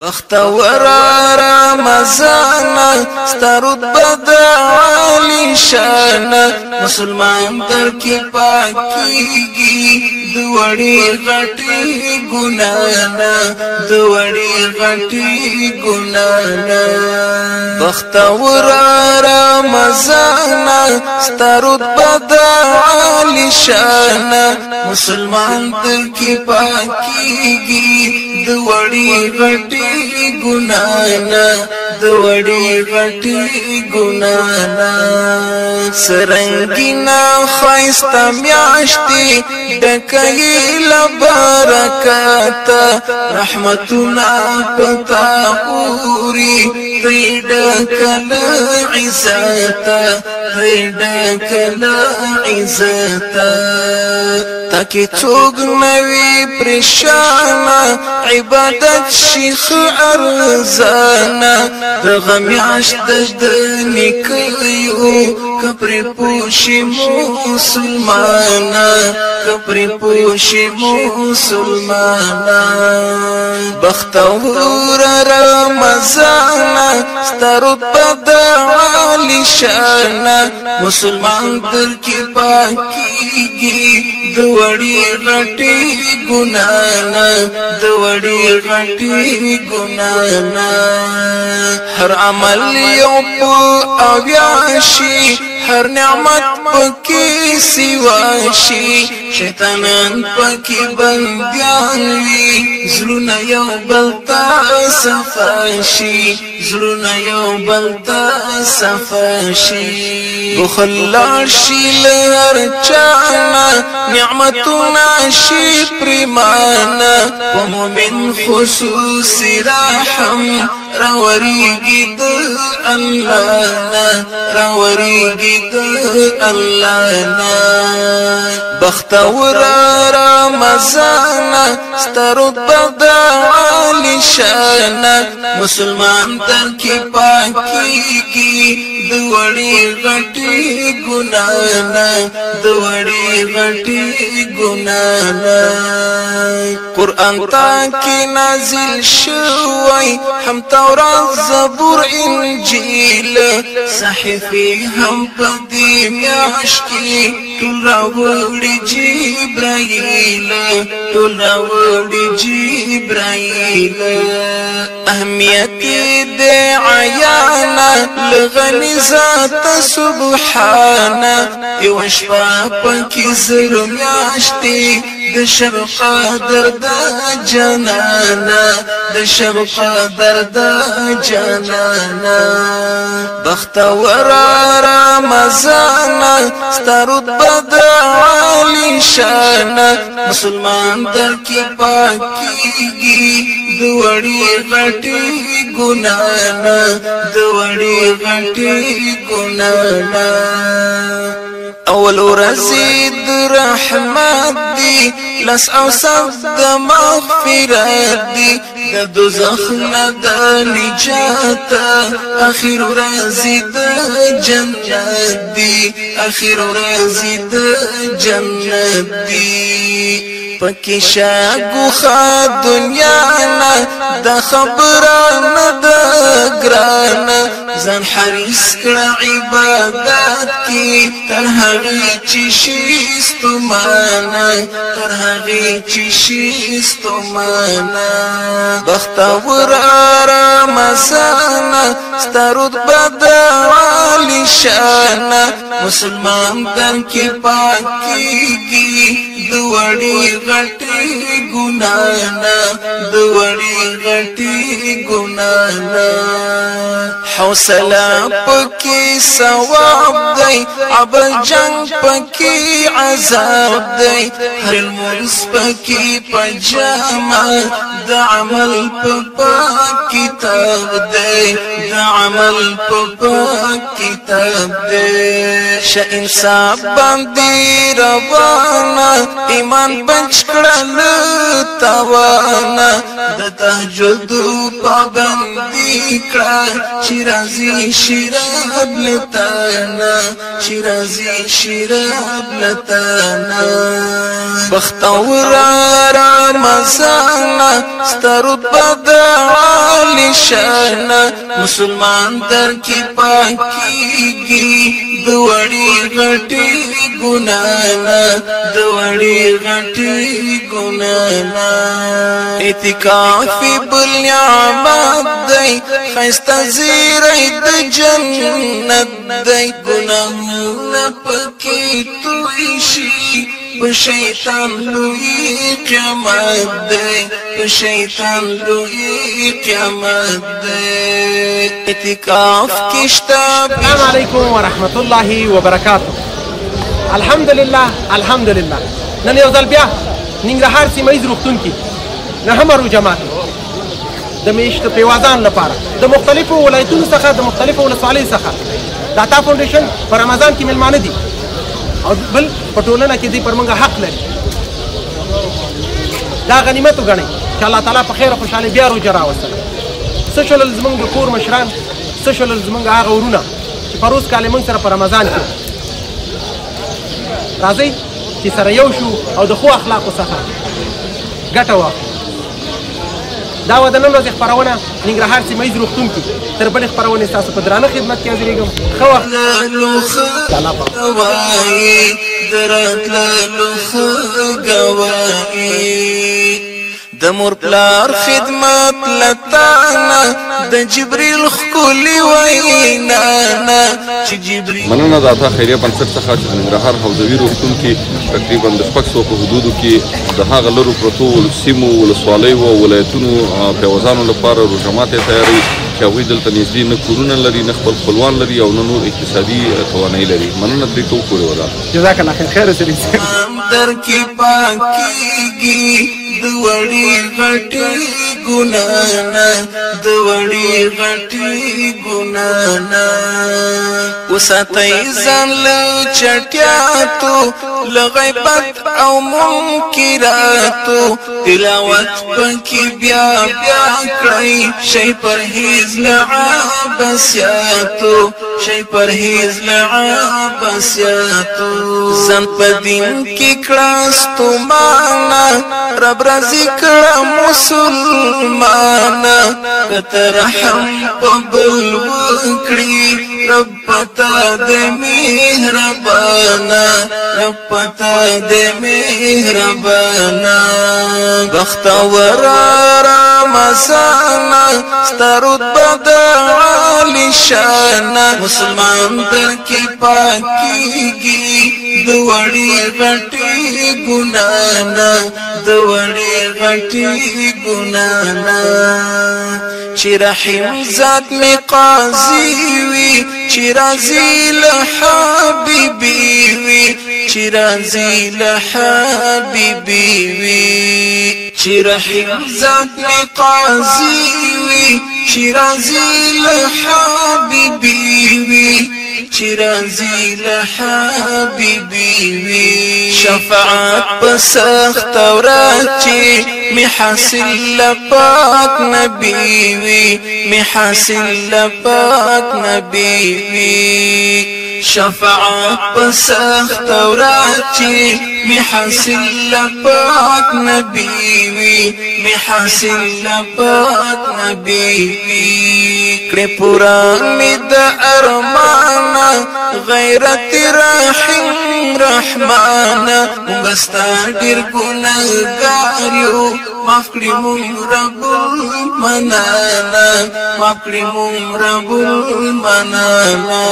بختور رمضان سترد بدا عالی شان مسلمان در کی پاکیگی دوڑی غٹی گنانا دوڑی غٹی گنانا بختور رمضان سترد بدا عالی شان مسلمان در کی پاکیگی دوڑی غٹی گنانا دوڑی غٹی گنانا سرنگینا خیستا میاشتی ڈکئی لبرکات رحمتنا پتا پوری ریڈکل عزتا ریڈکل عزتا تاکی څوک نوی پریشانا عبادت شیخ ارزانا دغه میاشت د نیکیو کپری پوشی مسلمانا کپری پوشی مسلمانا بختور رمضان سترد بدا عالی شانا مسلمان در کی پاکیگی دوڑی غٹی گنانا دوڑی غٹی گنانا ہر عمل یو پو اویاشی ہر نعمت پکی سواشی شیطانان پکی بندیان وی زلونا یو بلتا صفاشی زلونا یو بلتا صفاشی بخلار شی لہر چانا نعمتنا شی پریمانا ومومن خصوصی راحم راوریگی د اللہنا راوریگی د اللہنا بختور رمضان سترد بدا عالی شانا مسلمان در کی پاکیگی دوڑی غٹی گنانا دوڑی غٹی گنانا قرآن تا کی نازل شوی ہم تورات زبور انجیل صحیفی ہم پدی میاشکی ټول راوړي جبرائیل ټول راوړي جبرائیل اهمیت دې عیانا لغنی ذات سبحانا یو شپه پکې زر میاشتې د شب قدر د جنانا د شب قدر د جنانا بختور رمضان سترد بدا عالی شانا مسلمان در کی پاکیگی دوڑی غٹی گنانا دوڑی غٹی گنانا اول رزید رحمت دی لس او سب دا مغفرت دی دا دوزخ ندا نجات اخیر رزید جنت دی اخیر رزید جنت دی پکی شاگو خوا دنیانا دا خبرانا دا گرانا زن حریص کڑا عبادات کی تر حقی چیشیستو مانا تر حقی چیشیستو مانا بختور رمضان سترد بدا عالی شانا مسلمان در کی پاکیگی دوڑی غٹی گنانا دوڑی غٹی گنانا حوصلہ پکی ثواب دی عبل جنگ پکی عذاب دی ہر المرس پکی پجامہ دا عمل پا کتاب دی دا عمل پا کتاب دی شا انصاب باندی روانا ایمان بچ کڑل توانا دا تحجد پابندی کڑا چی شیرازی شراب لتانا شیرازی شراب لتانا بختور رمضان سترد بدعالی شانا مسلمان در کی پاکیگی دوڑی غٹی گنانا دوڑی غٹی گنانا اعتکافی بالنعمت دی خیستا زیری د جنت دی گناہونا پکی تویشی شیطان لوی قیامت دے شیطان لوی قیامت دے اعتکاف کشتا السلام علیکم ورحمت الله وبرکاته الحمدلله نن یو ځل بیا ننګرهار سیمه ییز روغتون کې نهمه جماعت د میاشتو پیوازان لپاره د مختلفو ولایتونو څخه د مختلفو ولسوالیو څخه د عطا فاونډیشن په رمضان کې میلمانه دي او بل په ټولنه کې دوی پر موږ حق لري دا غنیمت وګڼئ چې الله تعالی په خیر او خوشحالۍ بیا روژه راوستله څه شول زموږ د کور مشران څه شول زموږ هغه ورونه چې په روز کال موږ سره په رمضان کې راځئ چې سره یو شو او د ښو اخلاقو څخه ګټه واخلو دا وه د نن ورځې خپرونه ننګرهار سیمه ییز روغتون کې تر بلې خپرونې ستاسو په درانه خدمت کې حاضرېږم ښه وخت د مور پلار خدمت لتانا د جبريل خولي وینا چې جبريل مننه د عطا خیریه بنسټ څخه چې د ننګرهار حوزوي روغتون کې تقریبا د شپږ سوه په حدودو کې د هغه لرو پرتو سیمو ولسوالیو او ولایتونو پیوزانو لپاره روژه ماتې تیاري چې هغوی دلته نږدې نه کورونه لري نه خپل خپلوان لري او نه نور اقتصادي توانایي لري مننه ترې ته وپورې ولاړه جزاک الله خیر خیر اوسئ در کې پاکیږي دوڑی غٹی گنانا دوڑی غٹی گنانا وساتی ځان له چټیاتو له غیبت او منکراتو تلاوت پکې بیا بیا کړئ شی پرهیز له عباسیاتو شی پرهیز له عباسیاتو ځان په دین کې کړه ستومانه رب رازی کړه مسلمانا کته رحم په بل وکړي رب پتا دې مهربانا رب پتا دې مهربانا بختور رمضان سترد بدعالی شانا مسلمان در کی پاکیگی دوڑی غٹی گنانا دوڑی غٹی گنانا چی رحیم ذات میں قاضی وی چی رازی لحبیبی وی چی رازی لحبیبی وی چی رحیم ذات میں قاضی وی چی رازی لحبیبی وی چرازی لحبیبی وی شفاعت پسخت ورات چی محاصل لپاک نبی وی محاصل لپاک نبی وی شفاعت پسخت ورات چی محاصل لپاک نبی وی محاصل لپاک نبی وی کڑی پورانی دا ارمانا غیرت رحیم رحمانا مونگستا دیر گناہگاریو معاف کړي مونږ رب المنانا معاف کړي مونږ رب المنانا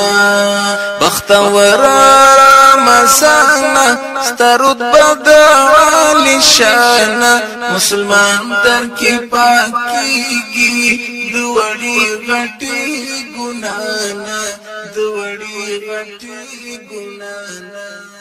بختور رمضان سترد بدعالی شانا مسلمان در کی پاکیگی دوڑی غٹی گنانا دوڑی غٹی گنانا